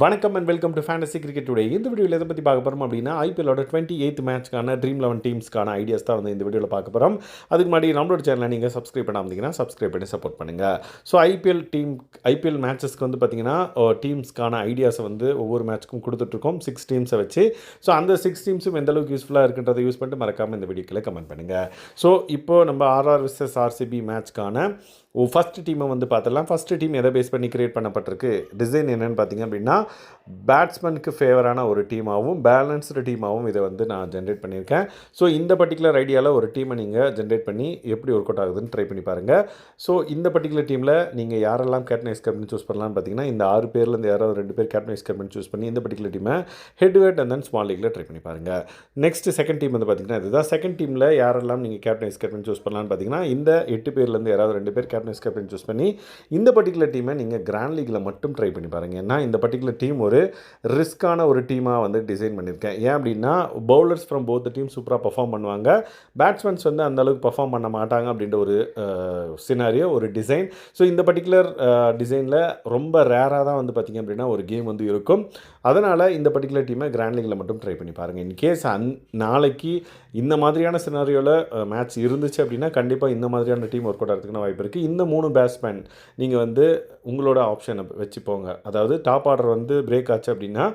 வணக்கம் and welcome to fantasy cricket today. இந்த வீடியோவில் எதை பற்றி பார்க்க போகிறோம் அப்படின்னா, ஐபிஎல்லோட 28th மேட்ச்க்கான ட்ரீம் 11 டீம்ஸ்க்கான ஐடியாஸ் தான் வந்து இந்த வீடியோவில் பார்க்க போகிறோம். அதுக்கு முன்னாடி நம்மளோட சேனலை நீங்கள் சப்ஸ்கிரைப் பண்ணாமல் சப்ஸ்கிரைப் பண்ணி சப்போர்ட் பண்ணுங்கள். ஸோ ஐபிஎல் மேட்சஸ்க்கு வந்து பார்த்தீங்கன்னா டீம்ஸ்க்கான ஐடியாஸை வந்து ஒவ்வொரு மேட்ச்க்கும் கொடுத்துட்ருக்கோம் 6 டீம்ஸை வச்சு. ஸோ அந்த 6 டீம்ஸும் எந்த அளவுக்கு யூஸ்ஃபுல்லாக இருக்குன்றதை யூஸ் பண்ணிட்டு மறக்காமல் இந்த வீடியோக்கில் கமெண்ட் பண்ணுங்கள். ஸோ இப்போது நம்ம ஆர்ஆர் விசஸ் ஆர்சிபி மேட்ச்க்கான ஃபஸ்ட்டு டீமை வந்து பார்த்துடலாம். ஃபஸ்ட்டு டீம் எதை பேஸ் பண்ணி கிரியேட் பண்ணப்பட்டிருக்கு, டிசைன் என்னென்னு பார்த்தீங்க அப்படின்னா, பேட்ஸ்மேனுக்கு ஃபேவரான ஒரு டீமாகவும் பேலன்ஸ்டு டீமாகவும் இதை வந்து நான் ஜென்ரேட் பண்ணியிருக்கேன். ஸோ இந்த பர்டிகுலர் ஐடியாவில் ஒரு டீமை நீங்கள் ஜென்ரேட் பண்ணி எப்படி ஒர்க் அவுட் ஆகுதுன்னு ட்ரை பண்ணி பாருங்கள். ஸோ இந்த பர்டிகுலர் டீமில் நீங்கள் யாரெல்லாம் கேப்டன் வைஸ் கேப்டன் சூஸ் பண்ணலான்னு பார்த்தீங்கன்னா, இந்த 6 பேர்லேருந்து யாராவது 2 பேர் கேப்டன் வைஸ் கேப்டன் சூஸ் பண்ணி இந்த பர்டிகுலர் டீமை ஹெட் அண்ட் தென் ஸ்மால் லீக்கில் ட்ரை பண்ணி பாருங்கள். நெக்ஸ்ட் செகண்ட் டீம் வந்து பார்த்தீங்கன்னா, இதுதான் செகண்ட் டீமில் யாரெல்லாம் நீங்கள் கேப்டன் வைஸ் கேப்டன் சூஸ் பண்ணலான்னு பார்த்தீங்கன்னா, இந்த 8 பேர்லேருந்து யாராவது 2 பேர் கேப்டன் வைஸ் கேப்டன் சூஸ் பண்ணி இந்த பர்டிகுலர் டீமை நீங்கள் கிராண்ட் லீக்கில் மட்டும் ட்ரை பண்ணி பாருங்கள். ஏன்னா இந்த பர்டிகுலர் டீம் ஒரு ரிஸ்க்கான ஒரு டீமாக வந்து டிசைன் பண்ணியிருக்கேன். ஏன் அப்படின்னா, பவுலர்ஸ் ஃப்ரம் போத் டீம் சூப்பராக பர்ஃபார்ம் பண்ணுவாங்க, பேட்ஸ்மேன்ஸ் வந்து அந்த அளவுக்கு பர்ஃபார்ம் பண்ண மாட்டாங்க அப்படின்ற ஒரு சினாரியோ, ஒரு டிசைன். ஸோ இந்த பர்டிகுலர் டிசைனில் ரொம்ப ரேராக தான் வந்து பார்த்திங்க அப்படின்னா ஒரு கேம் வந்து இருக்கும். அதனால் இந்த பர்டிகுலர் டீமை கிராண்ட் லீக்கில் மட்டும் ட்ரை பண்ணி பாருங்கள். இன்கேஸ் நாளைக்கு இந்த மாதிரியான சினாரியோவில் மேட்ச் இருந்துச்சு அப்படின்னா கண்டிப்பாக இந்த மாதிரியான டீம் ஒர்க் அவுட் ஆகிறதுக்கான வாய்ப்பு இருக்குது. இந்த 3 பேட்ஸ்மேன் நீங்கள் வந்து உங்களோட ஆப்ஷனை வச்சுப்போங்க. அதாவது டாப் ஆர்டர் வந்து பிரேக் ஆச்சு அப்படின்னா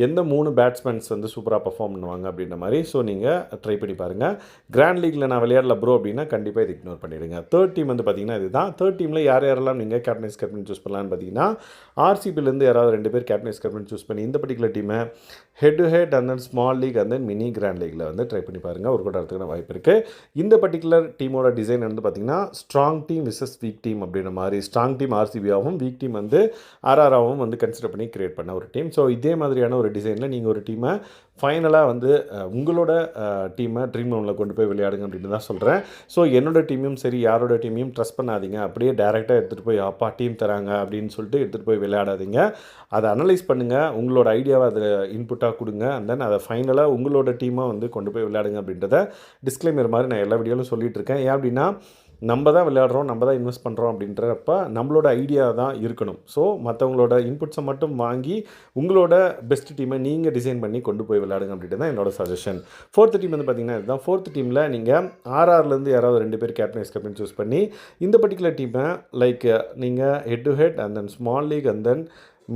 எந்த 3 பேட்ஸ்மேன்ஸ் வந்து சூப்பராக பர்ஃபார்ம் பண்ணுவாங்க அப்படின்ற மாதிரி. ஸோ நீங்கள் ட்ரை பண்ணி பாருங்கள். கிராண்ட் லீக்கில் நான் விளையாடல ப்ரோ அப்படின்னா கண்டிப்பாக இது இக்னோர் பண்ணிவிடுங்க. தேர்ட் டீம் வந்து பார்த்திங்கன்னா இதுதான். தேர்ட் டீமில் யாரெல்லாம் நீங்கள் கேப்டன் வைஸ் கேப்டன் சூஸ் பண்ணலான்னு பார்த்தீங்கன்னா, ஆர்சிபிலேருந்து யாராவது 2 பேர் கேப்டன் வைஸ் கேப்டன் சூஸ் பண்ணி இந்த பர்டிகுலர் டீமை head and then small league and then mini grand லீக்கில் வந்து ட்ரை பண்ணி பாருங்கள். ஒர்க் அவுட் ஆகிறதுக்கான வாய்ப்பு இருக்குது. இந்த பர்டிகுலர் டீமோட டிசைன் வந்து பார்த்திங்கன்னா, strong team versus weak team அப்படின்ற மாதிரி. ஸ்ட்ராங் டீம் ஆர்சிபியாகவும் வீக் டீம் வந்து ஆர்ஆராகவும் வந்து கன்சிடர் பண்ணி கிரியேட் பண்ண ஒரு டீம். ஸோ இதே மாதிரியான ஒரு டிசைனில் நீங்கள் ஒரு டீமை ஃபைனலாக வந்து உங்களோட டீமை ட்ரீம் 11 கொண்டு போய் விளையாடுங்க அப்படின்னு தான் சொல்கிறேன். ஸோ என்னோட டீமையும் சரி யாரோட டீமையும் ட்ரஸ்ட் பண்ணாதீங்க. அப்படியே டேரெக்டாக எடுத்துகிட்டு போய் அப்பா டீம் தராங்க அப்படின்னு சொல்லிட்டு எடுத்துகிட்டு போய் விளையாடாதீங்க. அதை அனலைஸ் பண்ணுங்கள், உங்களோட ஐடியாவை அதில் இன்புட்டாக கொடுங்க, அண்ட் தென் அதை ஃபைனலாக உங்களோட டீமாக வந்து கொண்டு போய் விளையாடுங்க அப்படின்றத டிஸ்க்ளைமர் மாதிரி நான் எல்லா வீடியோவிலும் சொல்லிகிட்டு இருக்கேன். ஏன் அப்படின்னா, நம்ம தான் விளையாடுறோம், நம்ம தான் இன்வெஸ்ட் பண்ணுறோம் அப்படின்றப்ப நம்மளோட ஐடியா தான் இருக்கணும். ஸோ மற்றவங்களோட இன்புட்ஸை மட்டும் வாங்கி உங்களோட பெஸ்ட் டீமை நீங்கள் டிசைன் பண்ணி கொண்டு போய் விளையாடுங்க அப்படின்ட்டு தான் என்னோட சஜஷன். ஃபோர்த் டீம் வந்து பார்த்திங்கன்னா இதுதான். ஃபோர்த் டீமில் நீங்கள் ஆர்ஆர்லேருந்து யாராவது 2 பேர் கேப்டன் வைஸ் கேப்டன் சூஸ் பண்ணி இந்த பர்டிகுலர் டீமை லைக் நீங்கள் head and then small league and then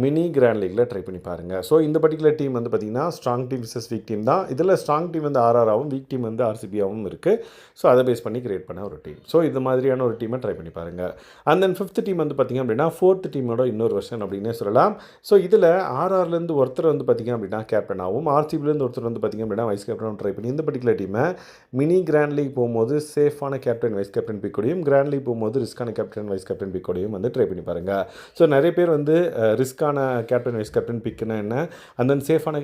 mini grand லீக்கில் ட்ரை பண்ணி பாருங்கள். ஸோ இந்த பர்டிகுலர் டீம் வந்து பார்த்திங்கன்னா strong team versus weak team தான். இதில் ஸ்ட்ராங் டீம் வந்து ஆர்ஆராகவும் வீக் டீம் வந்து ஆர்சிபியாகவும் இருக்குது. ஸோ அதை பேஸ் பண்ணி கிரியேட் பண்ண ஒரு டீம். ஸோ இது மாதிரியான ஒரு டீமை ட்ரை பண்ணி பாருங்கள். அண்ட் தென் ஃபிஃப்த் டீம் வந்து பார்த்திங்க அப்படின்னா ஃபோர்த் டீமோட இன்னொரு வெர்ஷன் அப்படின்னே சொல்லலாம். ஸோ இதில் ஆர்ஆர்லேருந்து ஒருத்தர் வந்து பார்த்திங்க அப்படின்னா கேப்டன் ஆகும், ஆர்சிபிலேருந்து ஒருத்தர் வந்து பார்த்திங்க அப்படின்னா வைஸ் கேப்டனாகவும் ட்ரை பண்ணி இந்த பர்டிகுலர் டீமை மினி கிராண்ட் லீக் போகும்போது சேஃபான கேப்டன் வைஸ் கேப்டன் பிக்கோடையும், கிராண்ட் லீக் போகும்போது ரிஸ்க்கான கேப்டன் வைஸ் கேப்டன் பிக்கோடையும் வந்து ட்ரை பண்ணி பாருங்கள். ஸோ நிறைய பேர் வந்து ரிஸ்க்கான கேப்டன் வைஸ் கேப்டன் பிக்னா என்ன, அண்ட் தென் சேஃபான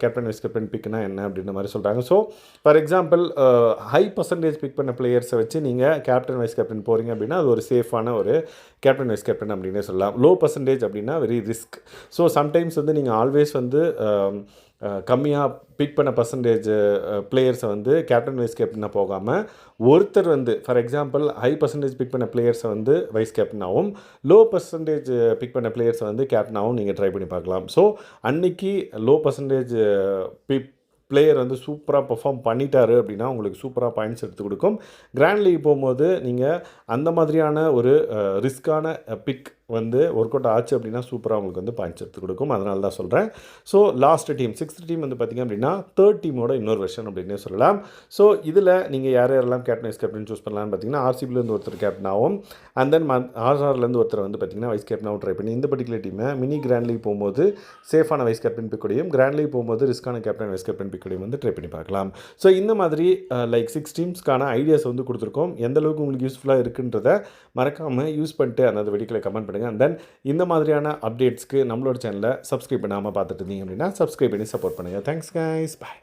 கேப்டன் வைஸ் கேப்டன் பிக்னா என்ன அப்படின்ற மாதிரி சொல்கிறாங்க. So for example high percentage big பண்ண பிளேயர்ஸை வச்சு நீங்கள் கேப்டன் வைஸ் கேப்டன் போகிறீங்க அப்படின்னா அது ஒரு சேஃபான ஒரு கேப்டன் வைஸ் கேப்டன் அப்படின்னே சொல்லலாம். லோ பர்சன்டேஜ் அப்படின்னா வெரி ரிஸ்க். ஸோ சம்டைம்ஸ் வந்து நீங்கள் ஆல்வேஸ் வந்து கம்மியாக பிக் பண்ண பர்சன்டேஜ் பிளேயர்ஸை வந்து கேப்டன் வைஸ் கேப்டனாக போகாமல் ஒருத்தர் வந்து for example high percentage big பண்ண பிளேயர்ஸை வந்து வைஸ் கேப்டனாகவும் லோ பர்சன்டேஜ் பிக் பண்ண பிளேயர்ஸை வந்து கேப்டனாகவும் நீங்கள் ட்ரை பண்ணி பார்க்கலாம். ஸோ அன்றைக்கி லோ பர்சன்டேஜ் பிளேயர் வந்து சூப்பராக பர்ஃபார்ம் பண்ணிட்டாரு அப்படின்னா உங்களுக்கு சூப்பராக பாயிண்ட்ஸ் எடுத்து கொடுக்கும். கிராண்ட் லீக் போகும்போது நீங்கள் அந்த மாதிரியான ஒரு ரிஸ்க்கான பிக் வந்து ஒர்க் அவுட் ஆச்சு அப்படின்னா சூப்பராக உங்களுக்கு வந்து பாயிண்ட்ஸ் எடுத்து கொடுக்கும். அதனால தான் சொல்கிறேன். So last team 6th team வந்து பார்த்திங்க அப்படின்னா தேர்ட் டீமோட இன்னொரு வெர்ஷன் அப்படின்னே சொல்லலாம். ஸோ இதில் நீங்கள் யாரெல்லாம் கேப்டன் வைஸ் கேப்டன் சூஸ் பண்ணலான்னு பார்த்தீங்கன்னா, ஆர்சிபிலேருந்து ஒருத்தர் கேப்டனாகவும் அண்ட் தென் ஆர்ஆர்லேருந்து ஒருத்தர் வந்து பார்த்திங்கன்னா வைஸ் கேப்டனாகவும் ட்ரை பண்ணி இந்த பர்டிகுலர் டீமை மினி கிராண்ட் லீக் போகும்போது சேஃபான வைஸ் கேப்டன் பிக்கோடையும், கிராண்ட் லீக் போகும்போது ரிஸ்க்கான கேப்டன் வைஸ் கேப்டன் பிக்கோடையும் வந்து ட்ரை பண்ணி பார்க்கலாம். ஸோ இந்த மாதிரி லைக் 6 டீம்ஸ்க்கான ஐடியாஸ் வந்து கொடுத்துருக்கோம். எந்த அளவுக்கு உங்களுக்கு யூஸ்ஃபுல்லாக இருக்குன்றதை மறக்காமல் யூஸ் பண்ணிட்டு அந்த வீடியோக்களை கமெண்ட் பண்ணுங்கள். அண்ட் தென் இந்த மாதிரியான அப்டேட்ஸ்க்கு நம்மளோட சேனலை சப்ஸ்கிரைப் பண்ணாமல் பார்த்துட்டு இருந்தீங்க அப்படின்னா சப்ஸ்கிரைப் பண்ணி சப்போர்ட் பண்ணுங்கள். Thanks guys, by.